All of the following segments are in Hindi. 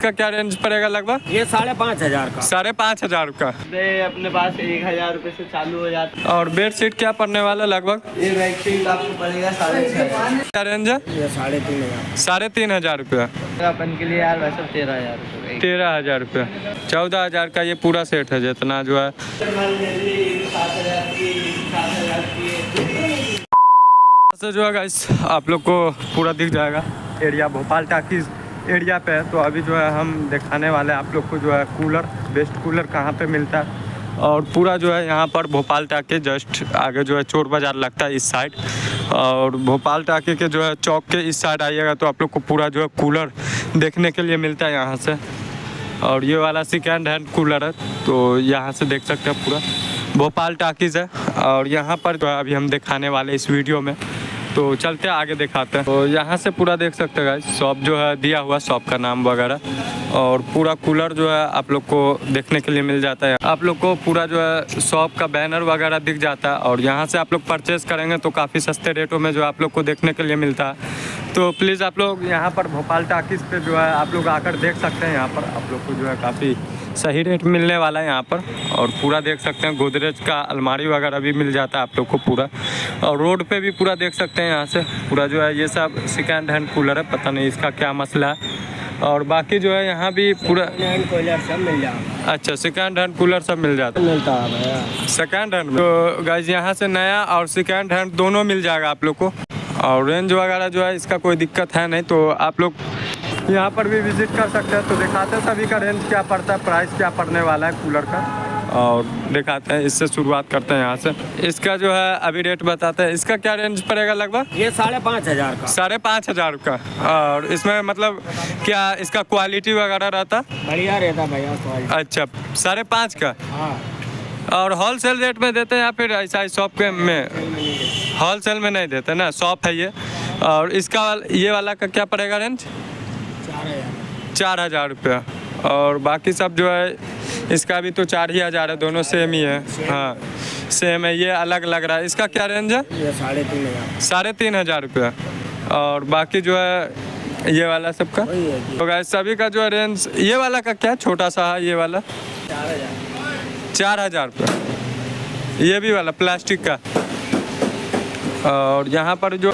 का क्या रेंज पड़ेगा लगभग? ये 5,500 का। 5,500 का। अपने पास 1,000 रुपए से चालू हो जाता है। और बेड शीट क्या पड़ने वाला लगभग? ये बेड शीट आपको पड़ेगा 6,500। क्या रेंज है? ये 3,500। 3,500 रुपया। अपन के लिए यार वैसे 13,000 रुपये। 13,000 रुपया। 14,000 का ये पूरा सेट है जितना जो है। से जो है गाइस आप लोग को पूरा दिख जाएगा एरिया, भोपाल टाकीज एरिया पे है। तो अभी जो है हम दिखाने वाले हैं आप लोग को जो है कूलर, बेस्ट कूलर कहाँ पे मिलता है। और पूरा जो है यहाँ पर भोपाल टाकी जस्ट आगे जो है चोर बाज़ार लगता है इस साइड। और भोपाल टाकी के जो है चौक के इस साइड आइएगा तो आप लोग को पूरा जो है कूलर देखने के लिए मिलता है यहाँ से। और ये वाला सेकेंड हैंड कूलर है तो यहाँ से देख सकते हैं पूरा भोपाल टाकीज़ है। और यहाँ पर जो है अभी हम दिखाने वाले इस वीडियो में, तो चलते हैं आगे दिखाते हैं। तो यहाँ से पूरा देख सकते हैं शॉप जो है दिया हुआ, शॉप का नाम वगैरह। और पूरा कूलर जो है आप लोग को देखने के लिए मिल जाता है। आप लोग को पूरा जो है शॉप का बैनर वगैरह दिख जाता है। और यहाँ से आप लोग परचेज़ करेंगे तो काफ़ी सस्ते रेटों में जो आप लोग को देखने के लिए मिलता है। तो प्लीज़ आप लोग यहाँ पर भोपाल टाकीज़ पे जो है आप लोग आकर देख सकते हैं। यहाँ पर आप लोग को जो है काफ़ी सही रेट मिलने वाला है यहाँ पर। और पूरा देख सकते हैं गोदरेज का अलमारी वगैरह भी मिल जाता है आप लोग को पूरा। और रोड पे भी पूरा देख सकते हैं यहाँ से पूरा जो है ये सब सेकेंड हैंड कूलर है, पता नहीं इसका क्या मसला है। और बाकी जो है यहाँ भी पूरा कूलर सब मिल जाएगा। अच्छा, सेकेंड हैंड कूलर सब मिल जाता है। मिलता है सेकेंड हैंड। तो गाइज यहाँ से नया और सेकेंड हैंड दोनों मिल जाएगा आप लोग को। और रेंज वगैरह जो है इसका कोई दिक्कत है नहीं, तो आप लोग यहाँ पर भी विजिट कर सकते हैं। तो दिखाते हैं सभी का रेंज क्या पड़ता है, प्राइस क्या पड़ने वाला है कूलर का, और दिखाते हैं। इससे शुरुआत करते हैं यहाँ से। इसका जो है अभी रेट बताते हैं। इसका क्या रेंज पड़ेगा लगभग? ये 5,500 का। 5,500 का। और इसमें मतलब क्या इसका क्वालिटी वगैरह रहता? बढ़िया रहता भैया क्वालिटी। अच्छा, 5,500 का। हाँ। और होलसेल रेट में देते हैं या फिर ऐसा शॉप के में? होलसेल में नहीं देते ना, शॉप है ये। और इसका ये वाला का क्या पड़ेगा रेंज? 4,000 रुपया। और बाकी सब जो है इसका भी तो 4,000 है, दोनों सेम ही है। हाँ सेम है, ये अलग लग रहा है। इसका क्या रेंज है? ये 3,500। 3,500 रुपया। और बाकी जो है ये वाला सबका तो गाइस सभी का जो है रेंज। ये वाला का क्या छोटा सा है, ये वाला 4,000 रुपया। ये भी वाला प्लास्टिक का। और यहाँ पर जो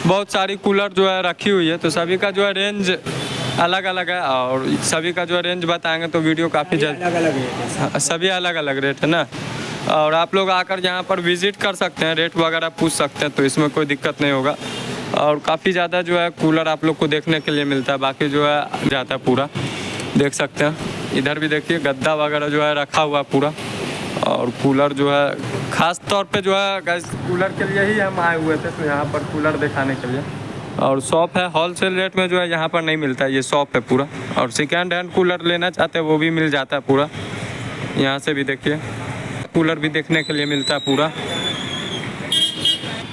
बहुत सारी कूलर जो है रखी हुई है, तो सभी का जो है रेंज अलग अलग है। और सभी का जो है रेंज बताएंगे तो वीडियो काफ़ी जल्द सभी अलग अलग रेट है ना। और आप लोग आकर यहाँ पर विज़िट कर सकते हैं, रेट वगैरह पूछ सकते हैं, तो इसमें कोई दिक्कत नहीं होगा। और काफ़ी ज़्यादा जो है कूलर आप लोग को देखने के लिए मिलता है। बाकी जो है जाता है पूरा देख सकते हैं। इधर भी देखिए गद्दा वगैरह जो है रखा हुआ पूरा। और कूलर जो है ख़ास तौर पे जो है गैस कूलर के लिए ही हम आए हुए थे, तो यहाँ पर कूलर दिखाने के लिए। और शॉप है, होलसेल रेट में जो है यहाँ पर नहीं मिलता है, ये शॉप है पूरा। और सेकेंड हैंड कूलर लेना चाहते हैं वो भी मिल जाता है पूरा। यहाँ से भी देखिए कूलर भी देखने के लिए मिलता है पूरा।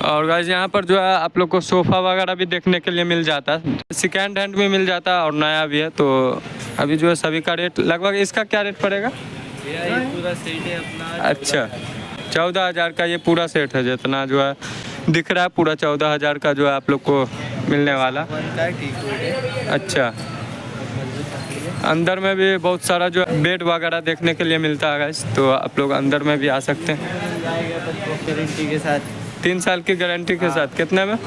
और गाइस यहाँ पर जो है आप लोग को सोफ़ा वगैरह भी देखने के लिए मिल जाता है, सेकेंड हैंड भी मिल जाता है और नया भी है। तो अभी जो है सभी का रेट लगभग। इसका क्या रेट पड़ेगा? ये पूरा सेट है अपना। अच्छा, 14,000 का ये पूरा सेट है जितना जो है दिख रहा है पूरा 14,000 का जो है आप लोग को मिलने वाला। अच्छा, अंदर में भी बहुत सारा जो बेड वगैरह देखने के लिए मिलता है गाइस, तो आप लोग अंदर में भी आ सकते हैं। गारंटी के साथ 3 साल की गारंटी के साथ। कितने में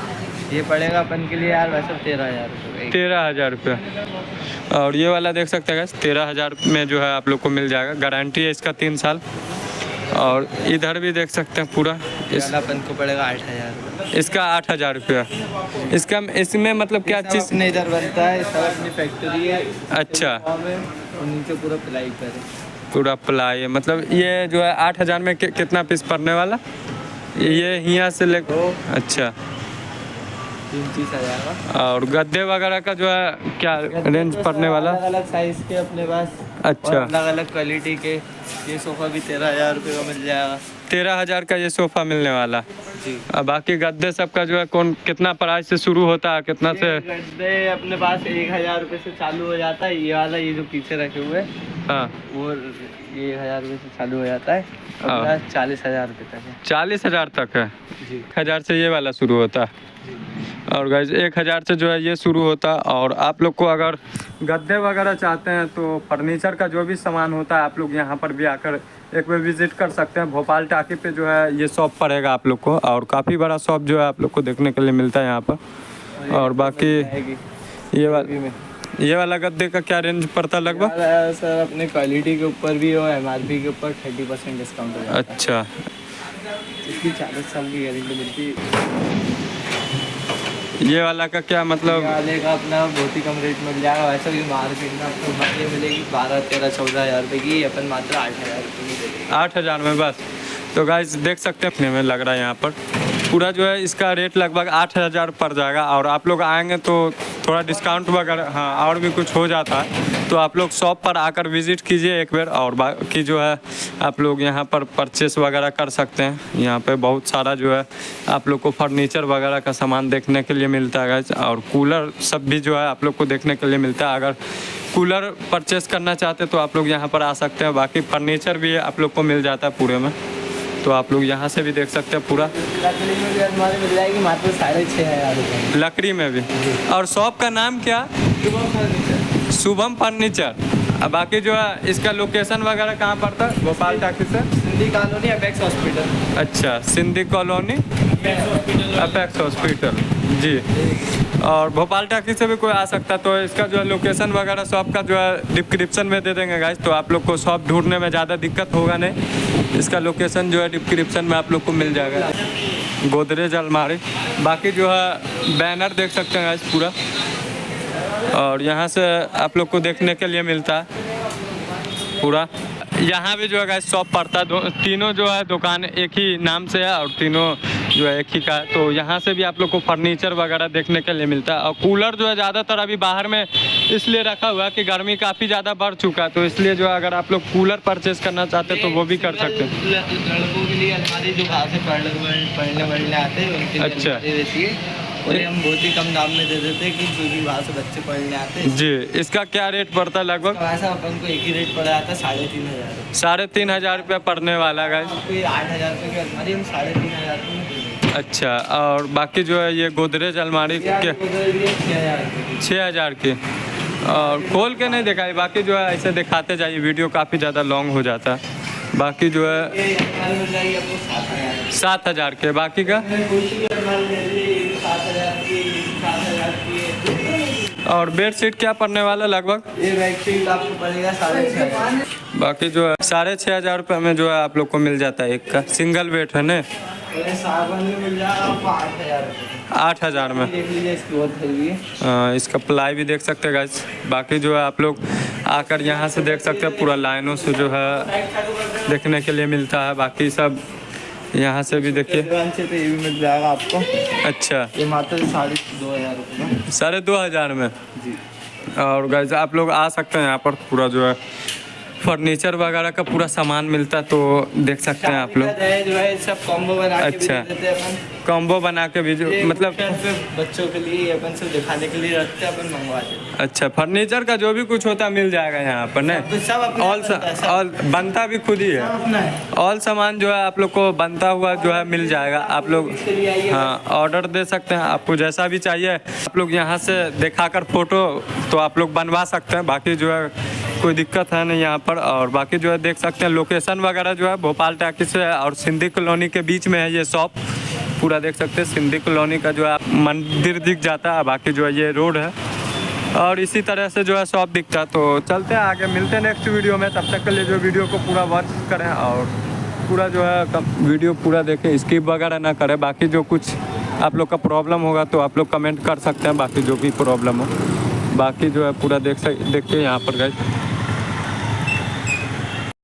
ये पड़ेगा अपन के लिए यार वैसे 13,000 रुपये। 13,000 रुपये। और ये वाला देख सकते हैं गाइस 13,000 में जो है आप लोग को मिल जाएगा, गारंटी है इसका 3 साल। और इधर भी देख सकते हैं पूरा अपन को पड़ेगा 8,000। इसका 8,000 रुपया। इसका इसमें मतलब क्या चीज़ नहीं इधर बनता है, सब अपनी फैक्ट्री है। अच्छा, नीचे पूरा प्लाई करे, पूरा प्लाई मतलब ये जो है 8,000 में कितना पीस पड़ने वाला? ये यहाँ से ले। अच्छा, 30,000। और गद्दे वगैरह का जो है क्या रेंज पड़ने वाला? अलग अलग साइज के अपने पास। अच्छा, अलग अलग क्वालिटी के। ये सोफ़ा भी 13,000 रुपये का मिल जाएगा। 13,000 का ये सोफ़ा मिलने वाला जी। और बाकी गद्दे सब का जो है कौन कितना प्राइस से शुरू होता है, कितना से? गद्दे अपने पास 1,000 रुपये से चालू हो जाता है। ये वाला ये जो पीछे रखे हुए हाँ वो ये 1,000 रुपये से चालू हो जाता है। 40,000 रुपये तक है। 40,000 तक है। जी। 1,000 से ये वाला शुरू होता है। और गाइस 1000 से जो है ये शुरू होता है। और आप लोग को अगर गद्दे वगैरह चाहते हैं तो फर्नीचर का जो भी सामान होता है आप लोग यहाँ पर भी आकर एक बार विजिट कर सकते हैं। भोपाल टाकी पे जो है ये शॉप पड़ेगा आप लोग को, और काफ़ी बड़ा शॉप जो है आप लोग को देखने के लिए मिलता है यहाँ पर। और बाकी ये वाला गद्दे का क्या रेंज पड़ता है लगभग? सर अपने क्वालिटी के ऊपर भी और MRP के ऊपर 30% डिस्काउंट हो जाता है। अच्छा, इसकी 40 साल की गारंटी मिलती है। ये वाला का क्या मतलब? ये वाले का अपना बहुत ही कम रेट मिल जाएगा। वैसे भी मार्केट में आपको ये मिलेगी 12, 13, 14 हज़ार रुपये की, अपन मात्र 8,000 रुपये की देंगे। 8,000 में बस? तो गाइस देख सकते हैं अपने में लग रहा है यहाँ पर पूरा जो है इसका रेट लगभग 8,000 पड़ जाएगा। और आप लोग आएंगे तो थोड़ा डिस्काउंट वगैरह हाँ और भी कुछ हो जाता है। तो आप लोग शॉप पर आकर विज़िट कीजिए एक बार। और बाकी जो है आप लोग यहाँ पर परचेस वगैरह कर सकते हैं। यहाँ पे बहुत सारा जो है आप लोग को फर्नीचर वगैरह का सामान देखने के लिए मिलता है गाइस। और कूलर सब भी जो है आप लोग को देखने के लिए मिलता है। अगर कूलर परचेस करना चाहते हैं तो आप लोग यहाँ पर आ सकते हैं। बाकी फर्नीचर भी आप लोग को मिल जाता है पूरे में, तो आप लोग यहाँ से भी देख सकते हैं पूरा। लकड़ी में भी हमारे मिल जाएगी मात्र 6,500 रुपये। लकड़ी में भी। और शॉप का नाम क्या? शुभम फर्नीचर। अब बाकी जो है इसका लोकेशन वगैरह कहाँ पड़ता है? भोपाल टाकी से सिंधी कॉलोनी अपेक्स हॉस्पिटल। अच्छा, सिंधी कॉलोनी अपेक्स हॉस्पिटल जी। और भोपाल टाकी से भी कोई आ सकता है। तो इसका जो है लोकेशन वगैरह शॉप का जो है डिस्क्रिप्शन में दे देंगे गाइस, तो आप लोग को शॉप ढूंढने में ज़्यादा दिक्कत होगा नहीं। इसका लोकेशन जो है डिस्क्रिप्शन में आप लोग को मिल जाएगा। गोदरेज अलमारी, बाकी जो है बैनर देख सकते हैं गाइस पूरा। और यहाँ से आप लोग को देखने के लिए मिलता है पूरा। यहाँ भी जो है गाइस शॉप पड़ता है। तीनों जो है दुकान एक ही नाम से है और तीनों जो है एक ही का है। तो यहाँ से भी आप लोग को फर्नीचर वगैरह देखने के लिए मिलता है। और कूलर जो है ज़्यादातर अभी बाहर में इसलिए रखा हुआ है कि गर्मी काफ़ी ज़्यादा बढ़ चुका है। तो इसलिए जो है अगर आप लोग कूलर परचेस करना चाहते हैं तो वो भी कर सकते हैं। लड़कों के लिए अलमारी जो बाहर से पढ़ने आते हैं उनके लिए अच्छा। रहती है, और हम बहुत ही कम दाम में दे देते हैं कि जो भी बाहर से बच्चे पढ़ने आते हैं। जी, इसका क्या रेट पड़ता है लगभग? ऐसा अपन को एक ही रेट पड़ जाता है 3,500। 3,500 रुपये पड़ने वाला गाइस। आपको ये 8,000 रुपये की अलमारी हम 3,500 रुपये में दे देंगे। अच्छा, और बाकी जो है ये गोदरेज अलमारी के 6,000 की। और खोल के नहीं दिखाई, बाकी जो है ऐसे दिखाते जाइए, वीडियो काफ़ी ज़्यादा लॉन्ग हो जाता है। बाकी जो है 7,000 के। बाकी का और बेडशीट क्या पड़ने वाला लगभग? ये बेडशीट आपको पड़ेगा 6,500। बाकी जो है 6,500 रुपये में जो है आप लोग को मिल जाता है एक का सिंगल बेड है ना। सागवान में मिल जाएगा आपको 8,000 रुपये। 8,000 में देख लीजिए, इसकी बहुत हेवी है। इसका प्लाई भी देख सकते हैं गाइस। बाकी जो है आप लोग आकर यहाँ से देख सकते हैं पूरा लाइनों से जो है देखने के लिए मिलता है। बाकी सब यहाँ से भी देखिए। से तो ये भी मिल जाएगा आपको। अच्छा, ये मात्र 2,500 रुपये। 2,500 में जी। और गाइस आप लोग आ सकते हैं यहाँ पर पूरा जो है फर्नीचर वगैरह का पूरा सामान मिलता है। तो देख सकते हैं आप लोग जो है सब कॉम्बो बना के अच्छा। भी देते हैं अपन। कॉम्बो बना के भी जो मतलब बच्चों के लिए अपन सब दिखाने के लिए रखते हैं, अपन मंगवाते हैं। अच्छा, फर्नीचर का जो भी कुछ होता है मिल जाएगा यहाँ पर नहीं? सब अपना ऑल बनता भी खुद ही है। अपना है। ऑल सामान जो है आप लोग को बनता हुआ जो है मिल जाएगा। आप लोग हाँ ऑर्डर दे सकते हैं, आपको जैसा भी चाहिए आप लोग यहाँ से दिखाकर फ़ोटो तो आप लोग बनवा सकते हैं। बाकी जो है कोई दिक्कत है नहीं यहाँ पर। और बाकी जो है देख सकते हैं लोकेशन वगैरह जो है भोपाल टाकी से और सिंधी कॉलोनी के बीच में है ये शॉप। पूरा देख सकते हैं सिंधी कॉलोनी का जो है मंदिर दिख जाता है। बाकी जो है ये रोड है और इसी तरह से जो है शॉप दिखता है। तो चलते हैं आगे, मिलते हैं नेक्स्ट वीडियो में। तब तक के लिए जो वीडियो को पूरा वॉच करें और पूरा जो है वीडियो पूरा देखें, स्किप वगैरह ना करें। बाकी जो कुछ आप लोग का प्रॉब्लम होगा तो आप लोग कमेंट कर सकते हैं, बाकी जो भी प्रॉब्लम हो। बाकी जो है पूरा देखिए यहाँ पर गाइस।